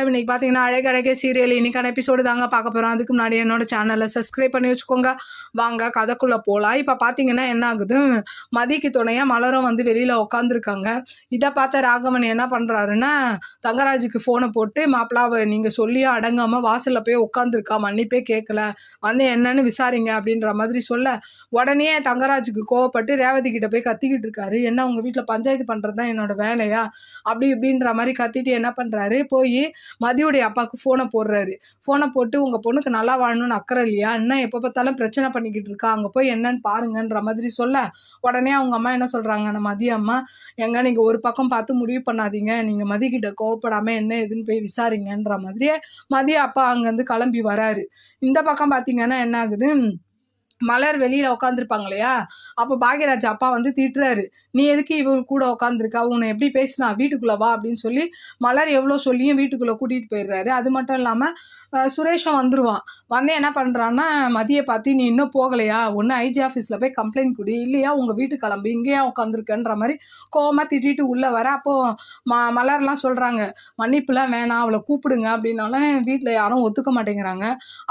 இன்னைக்கு பார்த்தீங்கன்னா அழகழகே சீரியல் இன்னைக்கான எபிசோடு தாங்க பார்க்க போகிறோம். அதுக்கு முன்னாடி என்னோட சேனலை சப்ஸ்கிரைப் பண்ணி வச்சுக்கோங்க. வாங்க கதைக்குள்ளே போகலாம். இப்போ பார்த்தீங்கன்னா என்ன ஆகுது, மதிக்கு துணையாக மலரும் வந்து வெளியில் உட்காந்துருக்காங்க. இதை பார்த்த ராகவன் என்ன பண்ணுறாருன்னா தங்கராஜுக்கு ஃபோனை போட்டு, மாப்பிளாவை நீங்கள் சொல்லியே அடங்காமல் வாசலில் போய் உட்காந்துருக்கா, மன்னிப்பே கேட்கல, வந்து என்னன்னு விசாரிங்க அப்படின்ற மாதிரி சொல்ல, உடனே தங்கராஜுக்கு கோவப்பட்டு ரேவதி கிட்ட போய் கத்திக்கிட்டு இருக்காரு. என்ன உங்கள் வீட்டில் பஞ்சாயத்து பண்ணுறது தான் என்னோட வேலையா அப்படி இப்படின்ற மாதிரி கத்திட்டு என்ன பண்ணுறாரு, போய் மதியுடைய அப்பாவுக்கு ஃபோனை போடுறாரு. ஃபோனை போட்டு உங்கள் பொண்ணுக்கு நல்லா வாழணும்னு அக்கறை இல்லையா, இன்னும் எப்போ பார்த்தாலும் பிரச்சனை பண்ணிக்கிட்டு இருக்கா, அங்கே போய் என்னன்னு பாருங்கன்ற மாதிரி சொல்ல, உடனே அவங்க அம்மா என்ன சொல்கிறாங்க, நம்ம மதிய அம்மா, எங்க நீங்கள் ஒரு பக்கம் பார்த்து முடிவு பண்ணாதீங்க, நீங்கள் மதிக்கிட்ட கோவப்படாமல் என்ன எதுன்னு போய் விசாரிங்கன்ற மாதிரியே மதிய அப்பா அங்கேருந்து கிளம்பி வராரு. இந்த பக்கம் பார்த்தீங்கன்னா என்ன ஆகுது, மலர் வெளியில் உட்காந்துருப்பாங்க இல்லையா, அப்போ பாக்யராஜ் அப்பா வந்து திட்டுறாரு, நீ எதுக்கு இவங்க கூட உட்காந்துருக்கா, உன்னை எப்படி பேசினா, வீட்டுக்குள்ளே வா அப்படின்னு சொல்லி மலர் எவ்வளோ சொல்லியும் வீட்டுக்குள்ளே கூட்டிகிட்டு போயிடுறாரு. அது மட்டும் இல்லாமல் சுரேஷும் வந்துடுவான். வந்து என்ன பண்ணுறான்னா மதியை பார்த்து, நீ இன்னும் போகலையா, ஒன்று ஐஜி ஆஃபீஸில் போய் கம்ப்ளைண்ட் கொடு, இல்லையா உங்கள் வீட்டுக்கு கிளம்பு, இங்கேயா உட்காந்துருக்கன்ற மாதிரி கோவமாக திட்டிட்டு உள்ளே வர. அப்போது மலர்லாம் சொல்கிறாங்க, மன்னிப்புலாம் வேணாம், அவளை கூப்பிடுங்க அப்படின்னாலும் வீட்டில் யாரும் ஒத்துக்க மாட்டேங்கிறாங்க.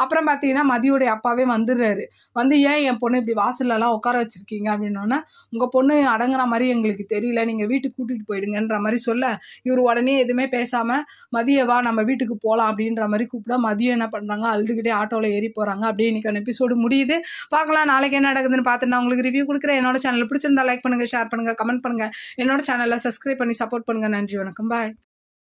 அப்புறம் பார்த்தீங்கன்னா மதியோடைய அப்பாவே வந்துடுறாரு. வந்து ஏன் என் பொண்ணு இப்படி வாசல்லலாம் உட்கார வச்சுருக்கீங்க அப்படின்னோன்னா, உங்கள் பொண்ணு அடங்குற மாதிரி எங்களுக்கு தெரியல, நீங்கள் வீட்டுக்கு கூட்டிகிட்டு போயிடுங்கன்ற மாதிரி சொல்ல, இவர் உடனே எதுவுமே பேசாமல் மதியவா நம்ம வீட்டுக்கு போகலாம் அப்படின்ற மாதிரி கூப்பிட, மதியம் என்ன பண்ணுறாங்க, அழுதுகிட்டே ஆட்டோவில் ஏறி போகிறாங்க. அப்படியே இன்றைக்கான எபிசோடு முடியுது. பார்க்கலாம் நாளைக்கு என்ன நடக்குதுன்னு பார்த்துட்டு நான் உங்களுக்கு ரிவ்யூ கொடுக்குறேன். என்னோட சேனல் பிடிச்சிருந்தா லைக் பண்ணுங்கள், ஷேர் பண்ணுங்கள், கமெண்ட் பண்ணுங்கள். என்னோட சேனலை சப்ஸ்கிரைப் பண்ணி சப்போர்ட் பண்ணுங்கள். நன்றி, வணக்கம், பாய்.